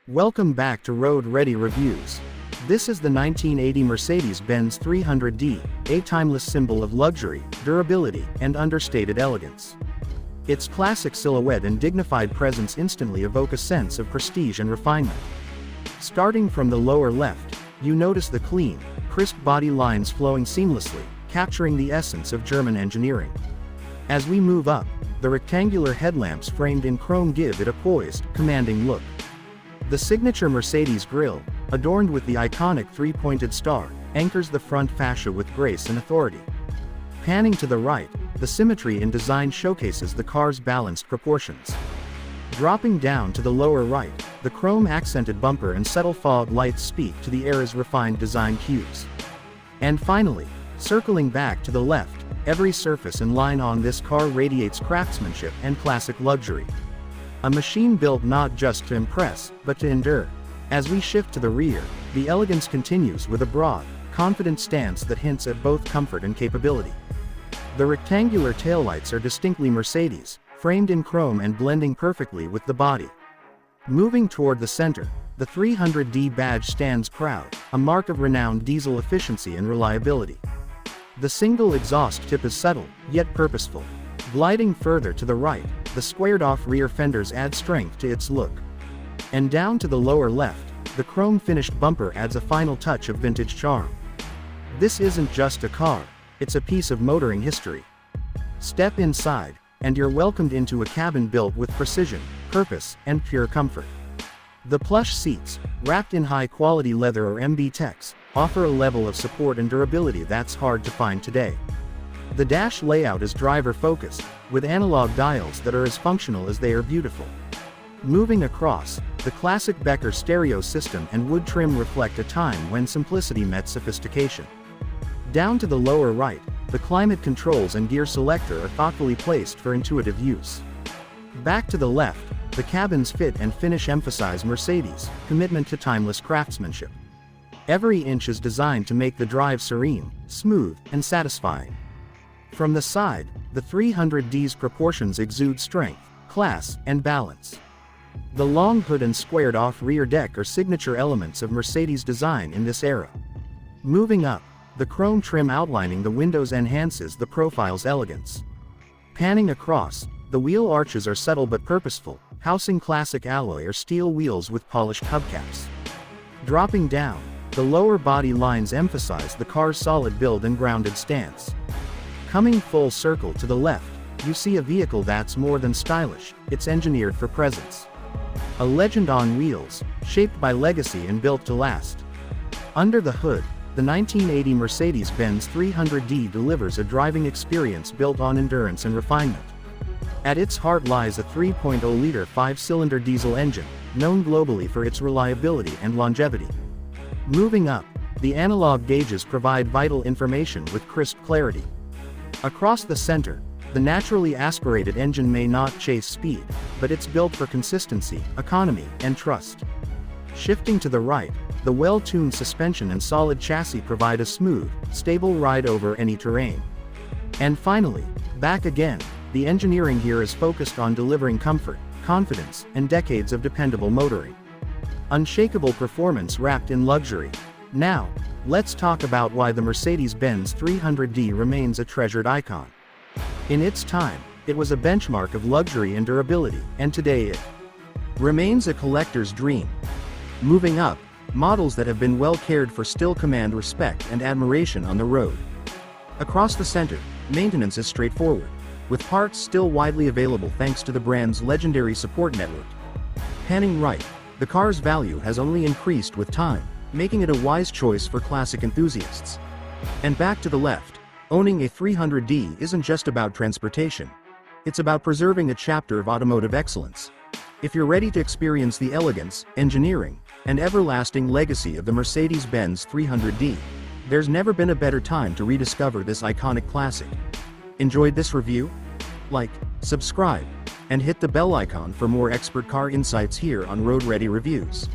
Welcome back to Road Ready Reviews. This is the 1980 Mercedes-Benz 300D, a timeless symbol of luxury, durability, and understated elegance. Its classic silhouette and dignified presence instantly evoke a sense of prestige and refinement. Starting from the lower left, you notice the clean, crisp body lines flowing seamlessly, capturing the essence of German engineering. As we move up, the rectangular headlamps framed in chrome give it a poised, commanding look. The signature Mercedes grille, adorned with the iconic three-pointed star, anchors the front fascia with grace and authority. Panning to the right, the symmetry in design showcases the car's balanced proportions. Dropping down to the lower right, the chrome-accented bumper and subtle fog lights speak to the era's refined design cues. And finally, circling back to the left, every surface and line on this car radiates craftsmanship and classic luxury. A machine built not just to impress, but to endure. As we shift to the rear, the elegance continues with a broad, confident stance that hints at both comfort and capability. The rectangular taillights are distinctly Mercedes, framed in chrome and blending perfectly with the body. Moving toward the center, the 300D badge stands proud, a mark of renowned diesel efficiency and reliability. The single exhaust tip is subtle, yet purposeful. Gliding further to the right, the squared-off rear fenders add strength to its look. And down to the lower left, the chrome-finished bumper adds a final touch of vintage charm. This isn't just a car, it's a piece of motoring history. Step inside, and you're welcomed into a cabin built with precision, purpose, and pure comfort. The plush seats, wrapped in high-quality leather or MB-Tex, offer a level of support and durability that's hard to find today. The dash layout is driver-focused, with analog dials that are as functional as they are beautiful. Moving across, the classic Becker stereo system and wood trim reflect a time when simplicity met sophistication. Down to the lower right, the climate controls and gear selector are thoughtfully placed for intuitive use. Back to the left, the cabin's fit and finish emphasize Mercedes' commitment to timeless craftsmanship. Every inch is designed to make the drive serene, smooth, and satisfying. From the side, the 300D's proportions exude strength, class, and balance. The long hood and squared-off rear deck are signature elements of Mercedes' design in this era. Moving up, the chrome trim outlining the windows enhances the profile's elegance. Panning across, the wheel arches are subtle but purposeful, housing classic alloy or steel wheels with polished hubcaps. Dropping down, the lower body lines emphasize the car's solid build and grounded stance. Coming full circle to the left, you see a vehicle that's more than stylish, it's engineered for presence. A legend on wheels, shaped by legacy and built to last. Under the hood, the 1980 Mercedes-Benz 300D delivers a driving experience built on endurance and refinement. At its heart lies a 3.0-liter 5-cylinder diesel engine, known globally for its reliability and longevity. Moving up, the analog gauges provide vital information with crisp clarity. Across the center, the naturally aspirated engine may not chase speed, but it's built for consistency, economy, and trust. Shifting to the right, the well-tuned suspension and solid chassis provide a smooth, stable ride over any terrain. And finally, back again, the engineering here is focused on delivering comfort, confidence, and decades of dependable motoring. Unshakable performance wrapped in luxury. Now, let's talk about why the Mercedes-Benz 300D remains a treasured icon. In its time, it was a benchmark of luxury and durability, and today it remains a collector's dream. Moving up, models that have been well cared for still command respect and admiration on the road. Across the center, maintenance is straightforward, with parts still widely available thanks to the brand's legendary support network. Panning right, the car's value has only increased with time, making it a wise choice for classic enthusiasts. And back to the left, owning a 300D isn't just about transportation. It's about preserving a chapter of automotive excellence. If you're ready to experience the elegance, engineering, and everlasting legacy of the Mercedes-Benz 300D, there's never been a better time to rediscover this iconic classic. Enjoyed this review? Like, subscribe, and hit the bell icon for more expert car insights here on Road Ready Reviews.